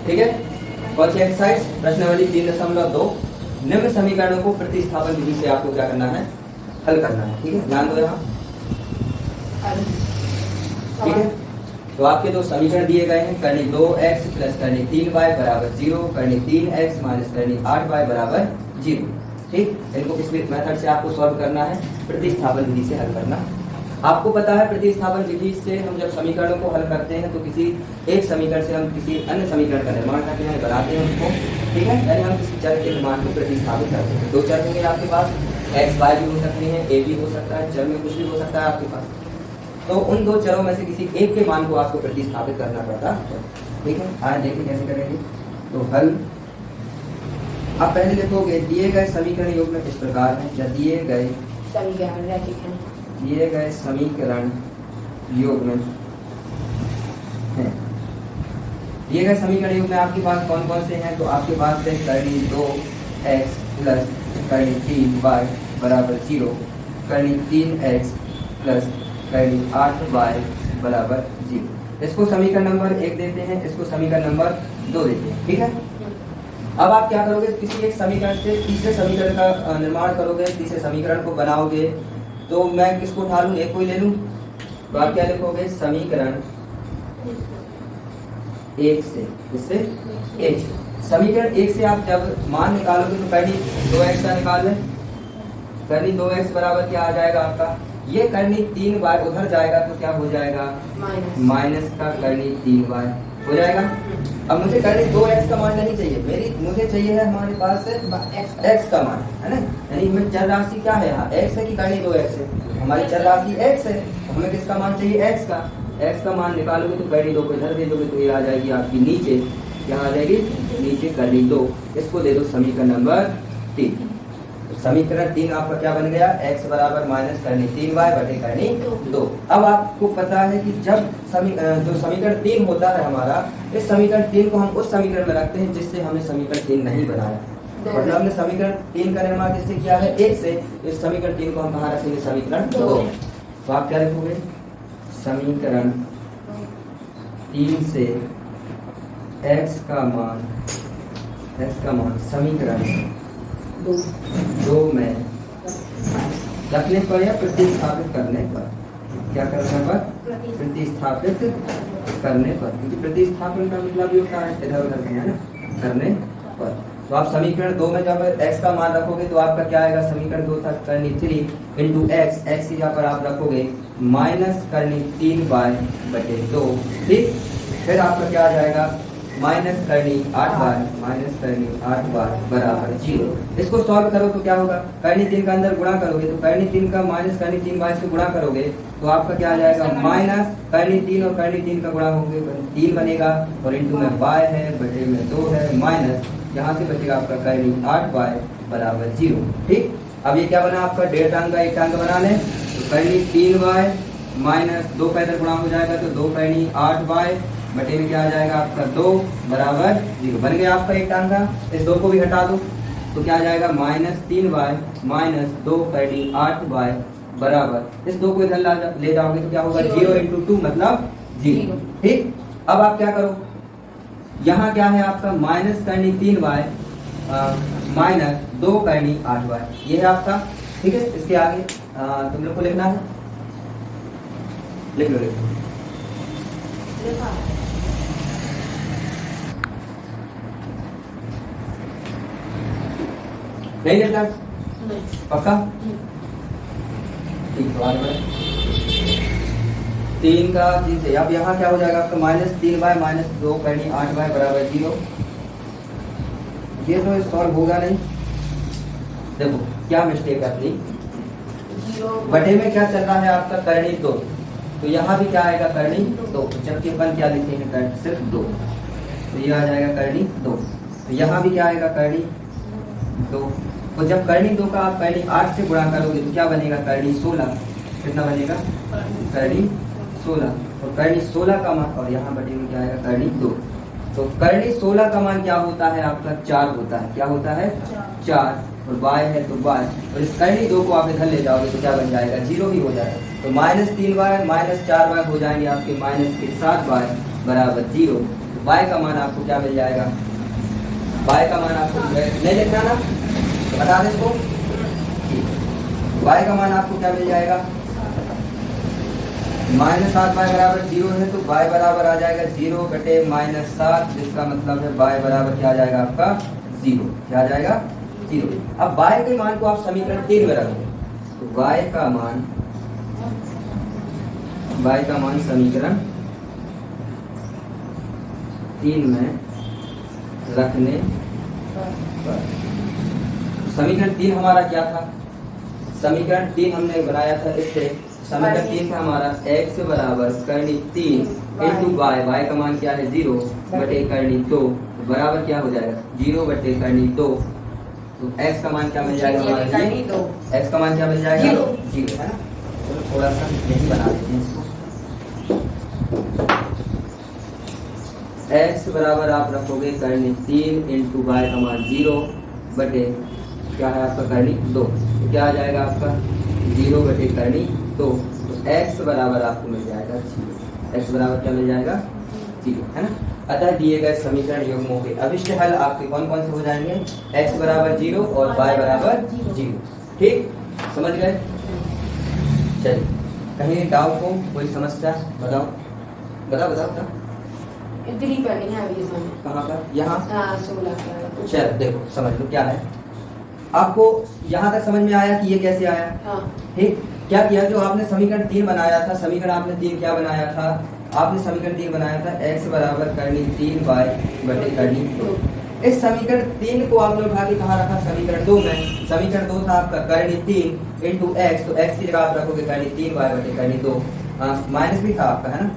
ठीक है। कौन सी एक्सरसाइज? प्रश्नावली 3.2 निम्न समीकरणों को प्रतिस्थापन विधि से आपको क्या करना है? हल करना है। ठीक है, ध्यान दो यहाँ। ठीक है, तो आपके दो समीकरण दिए गए हैं, करनी 2x प्लस करनी 3y बराबर 0, करनी 3x माइनस करनी 8y बराबर 0। ठीक, इनको किस मेथड से आपको सॉल्व करना है? प्रतिस्थापन विधि से हल करना। आपको पता है प्रतिस्थापन विधि से हम जब समीकरणों को हल करते हैं तो किसी एक समीकरण से हम किसी अन्य समीकरण का निर्माण करके हम बनाते हैं उसको। ठीक है, यानी हम किसी चर के मान को प्रतिस्थापित करते हैं। दो चर होंगे आपके पास, x y भी हो सकते हैं, a भी हो सकता है, चर में कुछ भी हो सकता है आपके पास। तो उन दो चरों में से किसी एक के मान को आपको प्रतिस्थापित करना पड़ता है। ठीक है, आज देखिए कैसे करेंगे। तो हल आप पहले लिखोगे दिए गए समीकरण योग में इस प्रकार है, या दिए गए समीकरण योग में है। दिए गए समीकरण योग में आपके पास कौन कौन से हैं? तो आपके पास है करनी 2x प्लस करनी 3y बराबर 0, करनी 3x प्लस करनी 8y बराबर 0। इसको समीकरण नंबर 1 देते हैं, इसको समीकरण नंबर 2 देते हैं। ठीक है, अब आप क्या करोगे? किसी एक समीकरण से तीसरे समीकरण का निर्माण करोगे, तीसरे समीकरण को बनाओगे। तो मैं किसको उठा लूं? एक को ही ले लूं। तो आप क्या लिखोगे? समीकरण 1 से, इससे 1 से। समीकरण 1 से आप जब मान निकालोगे तो करनी 2x का निकाल लें। करनी 2x बराबर क्या आ जाएगा आपका? ये करनी 3y उधर जाएगा तो क्या हो जाएगा? माइनस का करनी 3y हो जाएगा। अब मुझे करनी 2x का मान नहीं चाहिए, मुझे चाहिए है हमारे पास x का मान, है ना। यानी हमें चर राशि क्या है यहाँ? x है कि करनी 2x है? हमारी चर राशि x है, हमें किसका मान चाहिए? x का। x का मान निकालोगे तो करनी 2 को इधर दे दोगे तो ये आ जाएगी आपकी नीचे। क्या आ जाएगी? नीचे करनी 2। इसको दे दो समीकरण नंबर 3। तो समीकरण 3 आपका क्या बन गया? x बराबर माइनस करनी 3y बटे करनी 2। अब आपको पता है कि जब जो समीकरण 3 होता है हमारा, इस समीकरण 3 को हम उस समीकरण में रखते हैं जिससे हमने समीकरण 3 नहीं बनाया। मतलब हमने समीकरण 3 का निर्माण किससे किया है? 1 से। इस समीकरण 3 को हम कहाँ रखेंगे? समीकरण 2। तो आप क्या लिखोगे? समीकरण 3 से x का मान समीकरण 2 में रखने पर या प्रतिस्थापित करने पर, क्या करने पर? प्रतिस्थापित करने पर, क्योंकि प्रतिस्थापन का मतलब ये होता है इधर उधर है ना, करने पर। तो आप समीकरण 2 में जब x का मान रखोगे तो आपका क्या आएगा? समीकरण 2 तक करनी 3 इंटू x की जगह पर आप रखोगे माइनस करनी 3y बटे 2। ठीक, फिर आपका क्या आ जाएगा? माइनस करनी 8y बराबर 0। इसको सॉल्व करो तो क्या होगा? करनी 3 का अंदर गुणा करोगे तो करनी 3 का माइनस करनी 3y से गुणा करोगे तो आपका क्या आ जाएगा? माइनस करनी 3 और करनी 3 का गुणा होंगे 3 बनेगा, और इंटू में y है बटे में 2 है, माइनस यहाँ से बचेगा आपका करनी 8y बराबर 0। ठीक, अब ये क्या बना आपका? डेढ़ टांग का एक टांग बना लें। तो करनी 3y माइनस 2 का इधर गुणा हो जाएगा तो 2 करनी 8y बटे में क्या आ जाएगा आपका? 2 बराबर 0। बन गया आपका एक टांगा। इस 2 को भी हटा दो तो क्या आ जाएगा? माइनस 3y माइनस 2 करनी 8y बराबर, इस 2 को इधर ले जाओगे तो क्या होगा? 0 इंटू 2 मतलब 0। ठीक, अब आप क्या करो? यहाँ क्या है आपका? माइनस करनी 3y माइनस 2 करनी 8y, ये है आपका। ठीक है, इसके आगे तुम लोग को लिखना है, लिख लो। नहीं लिखना? पक्का? ठीक, तो आगे बढ़े। 3 का 3 से अब यहाँ क्या हो जाएगा आपका? माइनस 3y माइनस 2 करनी 8y बराबर 0। ये तो सॉल्व होगा नहीं। देखो क्या मिस्टेक है अपनी, बटे में क्या चल रहा है आपका? करनी 2, तो यहाँ भी क्या आएगा? करनी 2, जबकि अपन क्या लिखे हैं? सिर्फ 2, तो ये आ जाएगा करनी 2। तो यहाँ भी क्या आएगा? करनी 2। तो जब करनी 2 का आप करनी 8 से गुणा करोगे तो क्या बनेगा? करनी 16। कितना बनेगा? करनी 16। और करनी 16 का मान, और यहाँ बटे में क्या आएगा? करनी 2। तो करनी 16 का मान क्या होता है आपका? 4 होता है। क्या होता है? 4। और y है तो y, और इस करनी 2 को आप इधर ले जाओगे तो क्या बन जाएगा? 0 ही हो जाएगा। तो माइनस 3y माइनस 4y हो जाएंगे आपके माइनस के 7y बराबर 0। तो y का मान आपको क्या मिल जाएगा, y का मान आपको नहीं लिखना ना, तो बता दें इसको, y का मान आपको क्या मिल जाएगा, -7 y बराबर 0 है तो y बराबर आ जाएगा 0 बटे -7, जिसका मतलब है y बराबर क्या आ जाएगा आपका 0, क्या आ जाएगा 0। अब y के मान को आप समीकरण 3 में रखेंगे तो y का मान समीकरण 3 में रखने पर, समीकरण 3 हमारा क्या था, समीकरण 3 हमने बनाया था इससे, समीकरण 3 था हमारा x बराबर करनी 3 इंटू y का मान क्या है 0 बटे करनी 2, तो बराबर क्या हो जाएगा 0 बटे करनी 2, तो x का मान क्या मिल जाएगा हमारा, x का मान क्या मिल जाएगा 0 है ना। चलो थोड़ा सा यही बना देते हैं इसको, x बराबर आप रखोगे करनी 3 इंटू y का मान 0 बटे क्या है आपका करनी 2, तो क्या आ जाएगा आपका 0 बटे करनी 2, तो x बराबर आपको मिल जाएगा 0, x बराबर क्या मिल जाएगा 0 है ना। अतः दिए गए समीकरण युग्मों के अभिष्ट हल आपके कौन कौन से हो जाएंगे, x बराबर 0 और y बराबर 0, ठीक समझ गए। चलिए कहीं डाउट हो, कोई समस्या बताओ, बताओ इतनी करनी है अभी इसमें, कहाँ पर, यहाँ 16 का। चल देखो समझ लो क्या है, आपको यहाँ तक समझ में आया कि ये कैसे आया, ठीक। क्या किया, जो आपने समीकरण 3 बनाया था, समीकरण आपने 3 क्या बनाया था, आपने समीकरण 3 बनाया था x बराबर करनी 3y बटे करनी 2। इस समीकरण 3 को आपने उठा के कहाँ रखा, समीकरण 2 में, समीकरण 2 था आपका करनी 3 इंटू x, तो x की जगह आप रखोगे करनी 3y बटे करनी 2, माइनस भी था आपका है ना,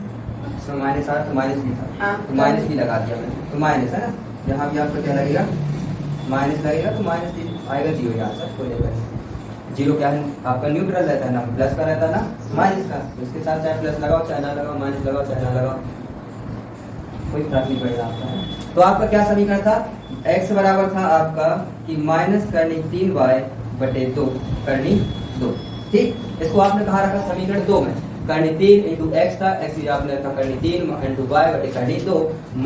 इसमें माइनस आ तो माइनस भी था, तो माइनस भी लगा दिया मैंने, तो माइनस है ना, यहाँ भी आपको क्या लगेगा माइनस लगेगा, तो माइनस आएगा 0 यहाँ से कोई नहीं, 0 क्या है आपका न्यूट्रल रहता है ना, प्लस का रहता है ना माइनस का, इसके साथ चाहे प्लस लगाओ चाहे ना लगाओ, माइनस लगाओ चाहे ना लगाओ, कोई फर्क नहीं पड़ेगा आपका। तो आपका क्या समीकरण था, x बराबर था आपका कि माइनस करनी 3y बटे 2 करनी 2, ठीक। इसको आपने कहा रखा समीकरण 2 में, करनी 3 इंटू एक्स था, x आपने रखा करनी 3 इंटू y बटे करनी 2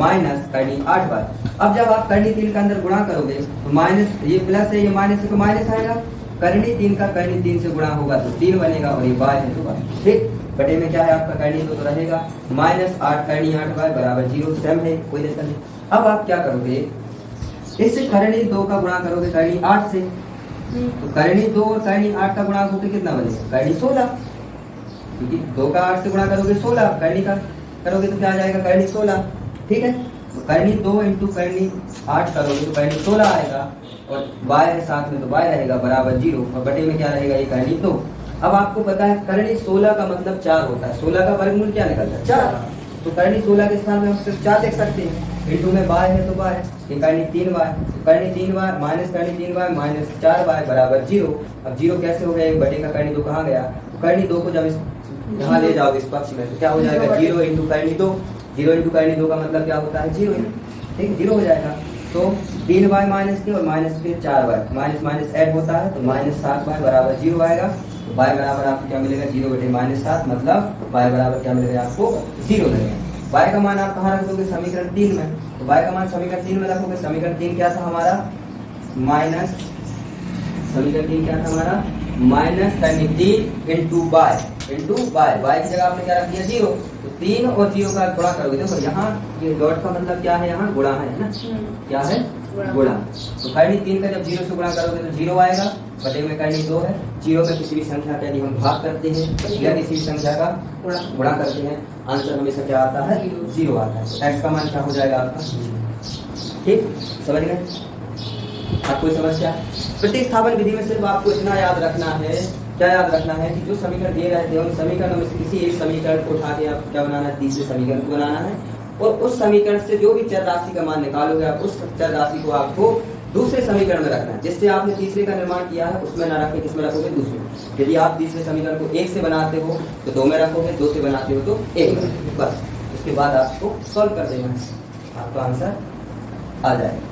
माइनस करनी 8y। अब जब आप करनी 3 के अंदर गुणा करोगे तो माइनस, ये प्लस है ये माइनस है तो माइनस आएगा, करनी 3 का करनी 3 से गुणा होगा तो 3 बनेगा, और ये y है तो y, ठीक। बटे में क्या है आपका करनी 2 तो रहेगा, माइनस 8 करनी 8y बराबर 0, सेम है कोई दिक्कत नहीं। अब आप क्या करोगे, इससे करनी 2 का गुणा करोगे करनी 8 से, तो करनी 2 और करनी 8 का गुणा होकर कितना बनेगा करनी 16, क्योंकि 2 का 8 से गुणा करोगे 16, करनी का करोगे तो क्या आ जाएगा करनी 16, ठीक है। तो करनी 2 इंटू करनी 8 करोगे तो करनी 16 आएगा, और y है साथ में तो y रहेगा बराबर 0, और बटे में क्या रहेगा ये करनी 2। अब आपको पता है करनी 16 का मतलब 4 होता है, 16 का वर्गमूल क्या निकलता है 4, तो करनी 16 के स्थान में हम सिर्फ 4 देख सकते हैं, इंटू में y है तो y, ये करनी 3y, तो करनी 3y माइनस करनी 3y माइनस 4y बराबर 0। अब 0 कैसे हो गया, एक बटे का करनी 2 कहाँ गया, तो करनी 2 को जब यहाँ ले जाओगे इस पक्ष में तो क्या हो जाएगा 0 इंटू करनी 2, 0 इंटू करनी 2 का मतलब क्या होता है 0, ठीक 0 हो जाएगा। तो 3y माइनस 3 और माइनस फिर 4y, माइनस माइनस ऐड होता है तो माइनस 7y बराबर 0 आएगा, तो y बराबर आपको क्या मिलेगा 0 बटे माइनस 7, मतलब y बराबर क्या मिलेगा आपको 0 लगेगा। y का मान आप कहाँ रख दोगे समीकरण 3 में, तो y का मान समीकरण 3 में रखोगे, समीकरण 3 क्या था हमारा माइनस, समीकरण 3 क्या था हमारा माइनस करनी 3 इंटू y की जगह आपने क्या रख दिया 0, तो 3 और 0 का गुणा करोगे, देखो यहाँ ये डॉट का मतलब क्या है, यहाँ गुणा है ना, क्या है गुणा, तो करनी 3 का जब 0 से गुणा करोगे तो 0 आएगा, बटे में करनी 2 है, 0 में किसी भी संख्या का यदि हम भाग करते हैं या किसी भी संख्या का गुणा करते हैं, आंसर हमेशा क्या आता है 0 आता है, तो x का मान क्या हो जाएगा आपका, ठीक समझ गए। आप कोई समस्या, प्रतिस्थापन विधि में सिर्फ आपको इतना याद रखना है, क्या याद रखना है कि जो समीकरण दिए रहते हैं उन समीकरणों में से किसी एक समीकरण को उठा के आप क्या बनाना है, तीसरे समीकरण को बनाना है, और उस समीकरण से जो भी चर राशि का मान निकालोगे आप उस चर राशि को आपको दूसरे समीकरण में रखना है, जिससे आपने तीसरे का निर्माण किया है उसमें ना रखे, किसमें रखोगे दूसरे। यदि आप तीसरे समीकरण को 1 से बनाते हो तो 2 में रखोगे, 2 से बनाते हो तो 1 में, बस उसके बाद आपको सॉल्व कर देना है, आपका आंसर आ जाएगा।